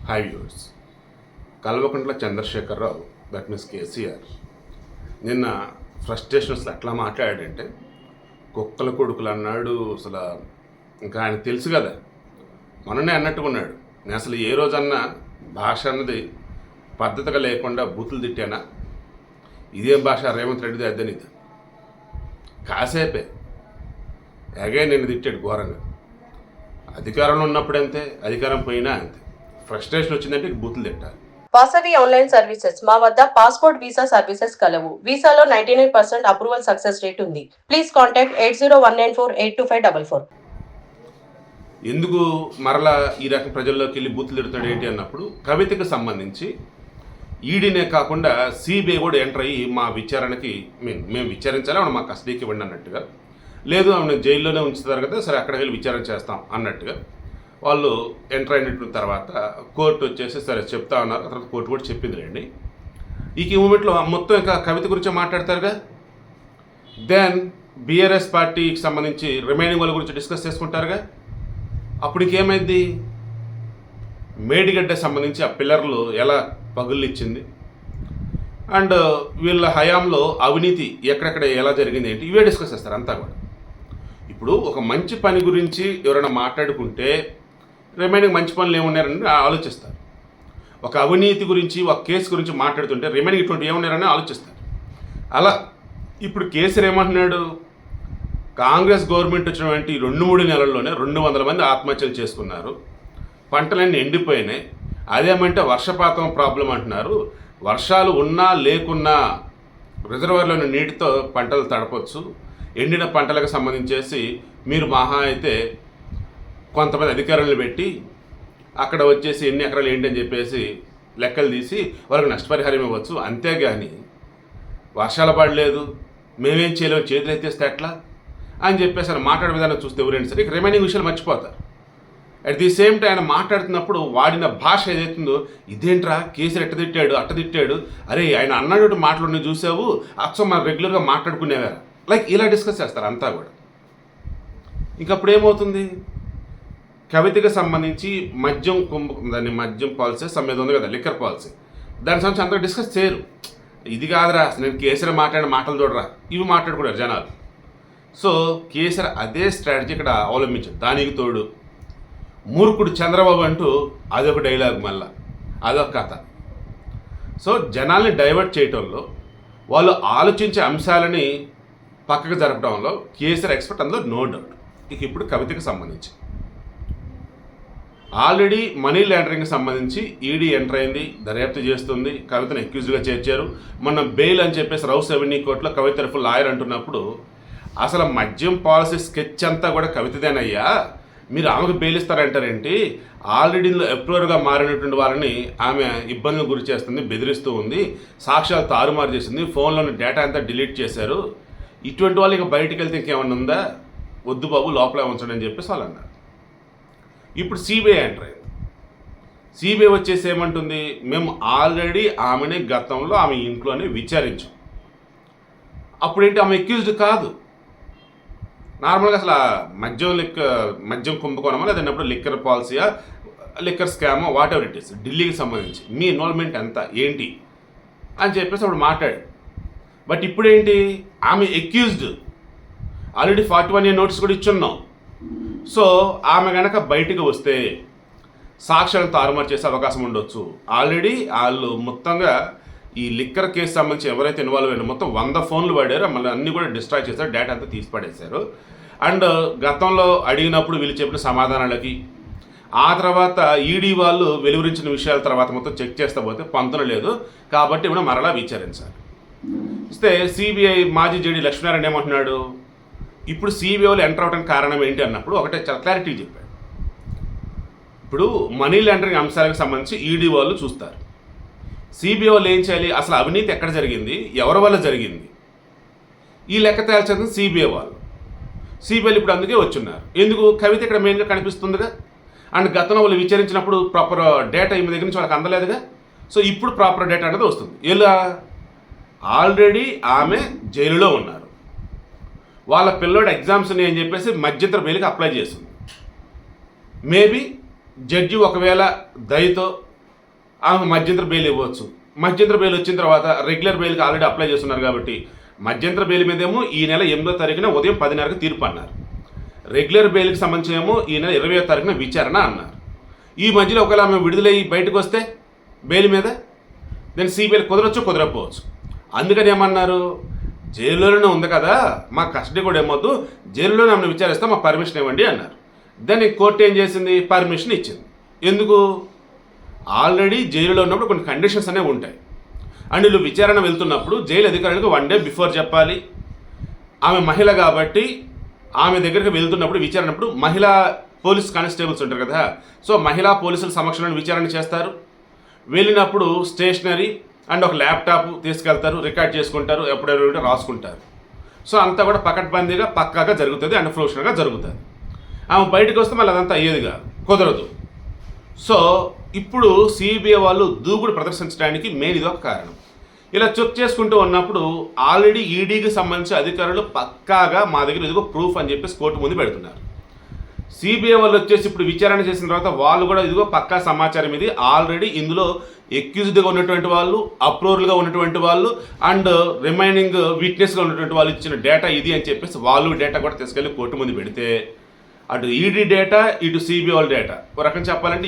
High viewers. Kalvakuntla Chandrasekhara Rao, that means KCR, నిన్న frustration అసలు ఎట్లా మాట్లాడాడంటే కుక్కల కొడుకులు అన్నాడు. అసలు ఇంకా ఆయన తెలుసు కదా, మొన్ననే అన్నట్టుగా ఉన్నాడు. నేను అసలు ఏ రోజన్నా భాష అన్నది పద్ధతిగా లేకుండా బూతులు తిట్టానా? ఇదేం భాష రేవంత్ రెడ్డిది అద్దని ఇది కాసేపే ఎగే నిన్ను తిట్టాడు ఘోరంగా. అధికారంలో ఉన్నప్పుడు అంతే, అధికారం పోయినా అంతే. ఫ్రస్ట్రేషన్ వచ్చిందంటే బూతులు తిట్టాలి. Vasavi online services. మా వద్ద పాస్పోర్ట్ వీసా సర్వీసెస్ కలవు. వీసాలో 99% అప్రూవల్ సక్సెస్ రేట్ ఉంది. Please contact 8019482544. ఎందుకు మరలా ఈ రకం ప్రజల్లోకి వెళ్ళి బూతులు తిడుతాడు ఏంటి అన్నప్పుడు, కవితకు సంబంధించి ఈడీనే కాకుండా సిబిఐ కూడా ఎంటర్ అయ్యి మా విచారణకి మేము విచారించాలి, ఆవిడ మా కస్టడీకి ఇవ్వండి అన్నట్టుగా, లేదు ఆవిడ జైల్లోనే ఉంచుతారు కదా, సరే అక్కడికి వెళ్ళి విచారణ చేస్తాం అన్నట్టుగా వాళ్ళు ఎంటర్ అయినట్టు తర్వాత కోర్టు వచ్చేసి సరే చెప్తా ఉన్నారు. తర్వాత కోర్టు కూడా చెప్పిందిలేండి. ఈ మూమెంట్లో మొత్తం ఇంకా కవిత గురించే మాట్లాడతారుగా. దెన్ బీఆర్ఎస్ పార్టీకి సంబంధించి రిమైనింగ్ వాళ్ళ గురించి డిస్కస్ చేసుకుంటారుగా. అప్పుడు ఇంకేమైంది? మేడిగడ్డ సంబంధించి ఆ పిల్లర్లు ఎలా పగుళ్ళిచ్చింది అండ్ వీళ్ళ హయాంలో అవినీతి ఎక్కడెక్కడ ఎలా జరిగింది ఏంటి, ఇవే డిస్కస్ చేస్తారు అంతా కూడా. ఇప్పుడు ఒక మంచి పని గురించి ఎవరైనా మాట్లాడుకుంటే రిమైనింగ్ మంచి పనులు ఏమున్నారని ఆలోచిస్తారు. ఒక అవినీతి గురించి, ఒక కేసు గురించి మాట్లాడుతుంటే రిమైనింగ్ ఇటువంటి ఏమున్నారని ఆలోచిస్తారు. అలా ఇప్పుడు కేసీఆర్ ఏమంటున్నాడు, కాంగ్రెస్ గవర్నమెంట్ వచ్చినటువంటి 2-3 నెలల్లోనే 200 మంది ఆత్మహత్యలు చేసుకున్నారు, పంటలన్నీ ఎండిపోయినాయి. అదేమంటే వర్షపాతం ప్రాబ్లం అంటున్నారు. వర్షాలు ఉన్నా లేకున్నా రిజర్వాయర్లోని నీటితో పంటలు తడపచ్చు. ఎండిన పంటలకు సంబంధించేసి మీరు మహా అయితే కొంతమంది అధికారులను పెట్టి అక్కడ వచ్చేసి ఎన్ని ఎకరాలు ఏంటి అని చెప్పేసి లెక్కలు తీసి వాళ్ళకి నష్టపరిహారం ఇవ్వచ్చు. అంతేగాని వర్షాలు పడలేదు మేమేం చేయలేము చేతులు ఎత్తేస్తే ఎట్లా అని చెప్పేసి ఆయన మాట్లాడే విధానం చూస్తే ఎవరైనా సరే రిమైనింగ్ విషయాలు మర్చిపోతారు. అట్ ది సేమ్ టైం ఆయన మాట్లాడుతున్నప్పుడు వాడిన భాష ఏదైతుందో, ఇదేంట్రా కేసీఆర్ ఎట్ట తిట్టాడు అట్ట తిట్టాడు, అరే ఆయన అన్నాడు మాటలు నువ్వు చూసావు, అచ్చం మనం రెగ్యులర్గా మాట్లాడుకునేవారు, లైక్ ఇలా డిస్కస్ చేస్తారు అంతా కూడా. ఇంకప్పుడు ఏమవుతుంది, కవితకు సంబంధించి దాన్ని మద్యం పాలసీ సమ్మెద ఉంది కదా, లిక్కర్ పాలసీ, దాని సంబంధించి అంతా డిస్కస్ చేయరు. ఇది కాదురా నేను కేసీఆర్ మాట్లాడిన మాటలు చూడరా, ఇవి మాట్లాడుకున్నారు జనాలు. సో కేసీఆర్ అదే స్ట్రాటజీ ఇక్కడ అవలంబించారు. దానికి తోడు మూర్ఖుడు చంద్రబాబు అంటూ అదొక డైలాగ్, మళ్ళా అదొక కథ. సో జనాల్ని డైవర్ట్ చేయటంలో, వాళ్ళు ఆలోచించే అంశాలని పక్కకు జరపడంలో కేసీఆర్ ఎక్స్పర్ట్, అందులో నో డౌట్. ఇక ఇప్పుడు కవితకు సంబంధించి ఆల్రెడీ మనీ లాండరింగ్కి సంబంధించి ఈడీ ఎంటర్ అయింది, దర్యాప్తు చేస్తుంది. కవితను అక్యూజ్గా చేర్చారు. మొన్న బెయిల్ అని చెప్పేసి రౌస్ అవెన్యూ కోర్టులో కవిత తరఫు లాయర్ అంటున్నప్పుడు, అసలు మద్యం పాలసీ స్కెచ్ అంతా కూడా కవితదేనయ్యా, మీరు ఆమెకు బెయిల్ ఇస్తారంటారేంటి? ఆల్రెడీ అప్రూవర్గా మారినటువంటి వారిని ఆమె ఇబ్బందులకు గురి చేస్తుంది, బెదిరిస్తూ ఉంది, సాక్ష్యాలు తారుమారు చేసింది, ఫోన్లోని డేటా అంతా డిలీట్ చేశారు. ఇటువంటి వాళ్ళు ఇక బయటికి వెళ్తే ఇంకేమన్నా ఉందా? వద్దు బాబు లోపలే ఉంచండి అని చెప్పేసి వాళ్ళు అన్నారు. ఇప్పుడు సిబిఐ ఎంటర్ అయింది. సిబిఐ వచ్చేసి ఏమంటుంది, మేము ఆల్రెడీ ఆమెని గతంలో ఆమె ఇంట్లోనే విచారించాం. అప్పుడేంటి ఆమె అక్యూజ్డ్ కాదు. నార్మల్గా అసలు మద్యం కుంభకోణమా లేదన్నప్పుడు లిక్కర్ పాలసీయా, లిక్కర్ స్కామో, వాట్ ఎవర్ ఇట్ ఈస్, ఢిల్లీకి సంబంధించి మీ ఇన్వాల్వ్మెంట్ ఎంత ఏంటి అని చెప్పేసి అప్పుడు మాట్లాడు. బట్ ఇప్పుడేంటి, ఆమె అక్యూజ్డ్, ఆల్రెడీ 41A నోటీస్ కూడా ఇచ్చున్నాం. సో ఆమె కనుక బయటకు వస్తే సాక్ష్యాలను తారుమారు చేసే అవకాశం ఉండొచ్చు. ఆల్రెడీ వాళ్ళు మొత్తంగా ఈ లిక్కర్ కేసు సంబంధించి ఎవరైతే ఇన్వాల్వ్ అయినా మొత్తం 100 ఫోన్లు వాడారో, మళ్ళీ అన్నీ కూడా డిస్ట్రాయ్ చేశారు, డేటా అంతా తీసి పడేశారు. అండ్ గతంలో అడిగినప్పుడు వీళ్ళు చెప్పిన సమాధానాలకి ఆ తర్వాత ఈడీ వాళ్ళు వెలువరించిన విషయాల తర్వాత మొత్తం చెక్ చేస్తే పోతే పంతన లేదు, కాబట్టి మనం మరలా విచారించాలి. ఇస్తే సిబిఐ మాజీ జేడీ లక్ష్మీనారాయణ ఏమంటున్నాడు, ఇప్పుడు సిబిఐ వాళ్ళు ఎంటర్ అవడానికి కారణం ఏంటి అన్నప్పుడు ఒకటే చాలా క్లారిటీ చెప్పాడు. ఇప్పుడు మనీ లాండరింగ్ అంశాలకు సంబంధించి ఈడీ వాళ్ళు చూస్తారు, సిబిఐ వాళ్ళు ఏం చేయాలి, అసలు అవినీతి ఎక్కడ జరిగింది, ఎవరి వల్ల జరిగింది, ఈ లెక్క తేల్చేది సిబిఐ వాళ్ళు. సిబిఐలు ఇప్పుడు అందుకే వచ్చున్నారు. ఎందుకు, కవిత ఇక్కడ మెయిన్గా కనిపిస్తుందిగా. అండ్ గతంలో వాళ్ళు విచారించినప్పుడు ప్రాపర్ డేటా ఈమె దగ్గర నుంచి వాళ్ళకి అందలేదుగా. సో ఇప్పుడు ప్రాపర్ డేటా అనేది వస్తుంది. ఇలా ఆల్రెడీ ఆమె జైలులో ఉన్నారు, వాళ్ళ పిల్లోడు ఎగ్జామ్స్ అని అని చెప్పేసి మధ్యంతర బెయిల్కి అప్లై చేస్తుంది. మేబీ జడ్జి ఒకవేళ దయతో ఆమె మధ్యంతర బెయిల్ ఇవ్వచ్చు. మధ్యంతర బెయిల్ వచ్చిన తర్వాత రెగ్యులర్ బెయిల్కి ఆల్రెడీ అప్లై చేస్తున్నారు కాబట్టి మధ్యంతర బెయిల్ మీదేమో ఈ నెల 8వ తారీఖున ఉదయం 10:30కి తీర్పు అన్నారు. రెగ్యులర్ బెయిల్కి సంబంధించి ఏమో ఈ నెల 20వ తారీఖున విచారణ అన్నారు. ఈ మధ్యలో ఒకవేళ ఆమె విడుదలయ్యి బయటకు వస్తే బెయిల్ మీద దెన్ సిబిఐ కుదరొచ్చు కుదరకపోవచ్చు. అందుకని ఏమన్నారు, జైల్లోనే ఉంది కదా మా కస్టడీ కూడా ఏమొద్దు, జైల్లోనే ఆమెను విచారిస్తే మా పర్మిషన్ ఇవ్వండి అన్నారు. దాన్ని కోర్టు ఏం చేసింది, పర్మిషన్ ఇచ్చింది. ఎందుకు, ఆల్రెడీ జైలులో ఉన్నప్పుడు కొన్ని కండిషన్స్ అనేవి ఉంటాయి. అండ్ వీళ్ళు విచారణ వెళ్తున్నప్పుడు జైలు అధికారులకు 1 డే బిఫోర్ చెప్పాలి. ఆమె మహిళ కాబట్టి ఆమె దగ్గరికి వెళ్తున్నప్పుడు విచారణప్పుడు మహిళా పోలీస్ కానిస్టేబుల్స్ ఉంటారు కదా, సో మహిళా పోలీసుల సమక్షంలో విచారణ చేస్తారు. వెళ్ళినప్పుడు స్టేషనరీ అండ్ ఒక ల్యాప్టాప్ తీసుకెళ్తారు, రికార్డ్ చేసుకుంటారు, ఎప్పుడెప్పుడు రాసుకుంటారు. సో అంతా కూడా పకడ్బందీగా పక్కాగా జరుగుతుంది అండ్ ప్రొఫెషనల్గా జరుగుతుంది. ఆమె బయటకు వస్తే మళ్ళీ అదంతా అయ్యేదిగా కుదరదు. సో ఇప్పుడు సిబిఐ వాళ్ళు దూకుడు ప్రదర్శించడానికి మెయిన్ ఇది ఒక కారణం. ఇలా చెక్ చేసుకుంటూ ఉన్నప్పుడు ఆల్రెడీ ఈడీకి సంబంధించి అధికారులు పక్కాగా మా దగ్గర ఇదిగో ప్రూఫ్ అని చెప్పేసి కోర్టు ముందు పెడుతున్నారు. సిబిఐ వాళ్ళు వచ్చేసి ఇప్పుడు విచారణ చేసిన తర్వాత వాళ్ళు కూడా ఇదిగో పక్కా సమాచారం ఇది, ఆల్రెడీ ఇందులో ఎక్యూజ్డ్గా ఉన్నటువంటి వాళ్ళు, అప్రూవల్గా ఉన్నటువంటి వాళ్ళు అండ్ రిమైనింగ్ విట్నెస్గా ఉన్నటువంటి వాళ్ళు ఇచ్చిన డేటా ఇది అని చెప్పేసి వాళ్ళు డేటా కూడా తీసుకెళ్ళి కోర్టు ముందు పెడితే అటు ఈడీ డేటా ఇటు సిబిఐ వాళ్ళ డేటా ఒక రకం చెప్పాలంటే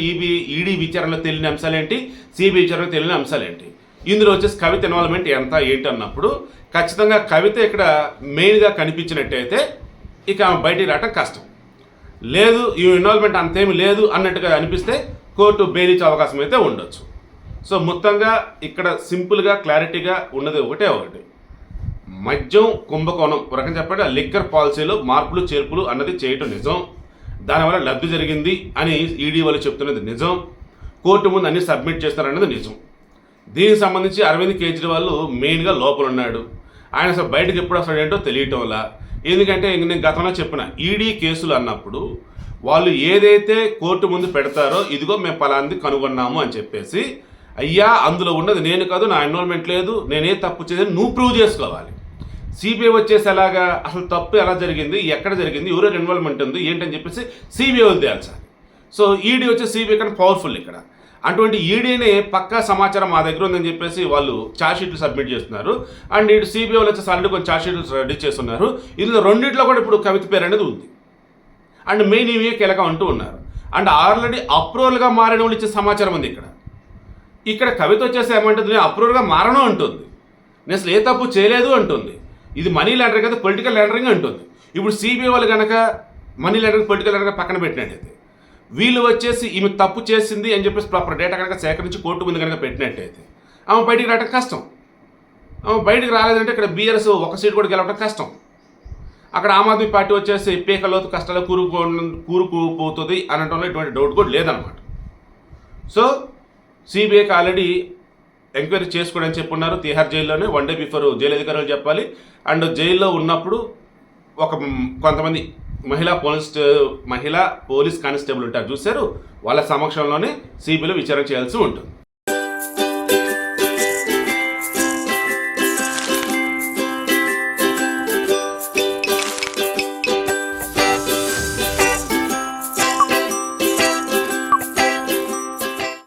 ఈడీ విచారణలో తెలియని అంశాలు ఏంటి, సిబిఐ విచారణలో తెలియని అంశాలు ఏంటి, ఇందులో వచ్చేసి కవిత ఇన్వాల్వ్మెంట్ ఎంత ఏంటి అన్నప్పుడు ఖచ్చితంగా కవిత ఇక్కడ మెయిన్గా కనిపించినట్టయితే ఇక ఆమె బయటికి రావటం కష్టం. లేదు ఈ ఇన్వాల్వ్మెంట్ అంతేమి లేదు అన్నట్టుగా అనిపిస్తే కోర్టు బెయిల్ ఇచ్చే అవకాశం అయితే ఉండొచ్చు. సో మొత్తంగా ఇక్కడ సింపుల్గా క్లారిటీగా ఉన్నది ఒకటి, మద్యం కుంభకోణం ఒక రకం చెప్పండి, లిక్కర్ పాలసీలో మార్పులు చేర్పులు అన్నది చేయటం నిజం, దానివల్ల లబ్ధి జరిగింది అని ఈడీ వాళ్ళు చెప్తున్నది నిజం, కోర్టు ముందు అన్ని సబ్మిట్ చేస్తారన్నది నిజం. దీనికి సంబంధించి అరవింద్ కేజ్రీవాల్ మెయిన్గా లోపల ఉన్నాడు. ఆయన అసలు బయటకు ఎప్పుడు వస్తాడు ఏంటో తెలియటం వల్ల, ఎందుకంటే నేను గతంలో చెప్పిన ఈడీ కేసులు అన్నప్పుడు వాళ్ళు ఏదైతే కోర్టు ముందు పెడతారో ఇదిగో మేము పలాంది కనుగొన్నాము అని చెప్పేసి, అయ్యా అందులో ఉన్నది నేను కాదు, నా ఇన్వాల్వ్మెంట్ లేదు, నేనే తప్పు చేయదని నువ్వు ప్రూవ్ చేసుకోవాలి. సిబిఐ వచ్చేసి ఎలాగా అసలు తప్పు ఎలా జరిగింది, ఎక్కడ జరిగింది, ఎవరో ఇన్వాల్వ్మెంట్ ఉంది ఏంటని చెప్పేసి సిబిఐ వాళ్ళు తేల్చాలి. సో ఈడీ వచ్చి సిబిఐ కన్నా పవర్ఫుల్ ఇక్కడ. అటువంటి ఈడీనే పక్కా సమాచారం మా దగ్గర ఉందని చెప్పేసి వాళ్ళు ఛార్జ్షీట్లు సబ్మిట్ చేస్తున్నారు. అండ్ ఇటు సిబిఐ వాళ్ళు వచ్చేసి ఆల్రెడీ కొన్ని ఛార్జ్షీట్లు రెడీ చేస్తున్నారు. ఇందులో రెండింటిలో కూడా ఇప్పుడు కవిత పేరు అనేది ఉంది. అండ్ మెయిన్ ఇవే కీలకం అంటూ ఉన్నారు. అండ్ ఆల్రెడీ అప్రూవల్గా మారిన వాళ్ళు ఇచ్చే సమాచారం ఉంది ఇక్కడ కవిత వచ్చేసి ఏమంటుంది, నేను అప్రూవల్గా మారను అంటుంది, నేను అసలు ఏ తప్పు చేయలేదు అంటుంది, ఇది మనీ లాండరింగ్ కదా పొలిటికల్ లాండరింగ్ అంటుంది. ఇప్పుడు సిబిఐ వాళ్ళు కనుక మనీ లాండరింగ్ పొలిటికల్ లాండరింగ్ పక్కన పెట్టినట్టయితే, వీళ్ళు వచ్చేసి ఈమె తప్పు చేసింది అని చెప్పేసి ప్రాపర్ డేటా కనుక సేకరించి కోర్టు ముందు కనుక పెట్టినట్టయితే ఆమె బయటికి రావడం కష్టం. ఆమె బయటికి రాలేదంటే ఇక్కడ బీఆర్ఎస్ ఒక సీట్ కూడా గెలవడం కష్టం. అక్కడ ఆమ్ ఆద్మీ పార్టీ వచ్చేసి పీకలోతు కష్టాలు కూరుకుపోతుంది అనటంలో ఎటువంటి డౌట్ కూడా లేదనమాట. సో సిబిఐకి ఆల్రెడీ ఎంక్వైరీ చేసుకోవడం చెప్పున్నారు తిహార్ జైల్లోనే 1 డే బిఫోర్ జైలు అధికారులు చెప్పాలి. అండ్ జైల్లో ఉన్నప్పుడు కొంతమంది మహిళా పోలీస్ కానిస్టేబుల్ ఉంటారు చూశారు, వాళ్ళ సమక్షంలోనే సిబిఐలో విచారణ చేయాల్సి ఉంటుంది.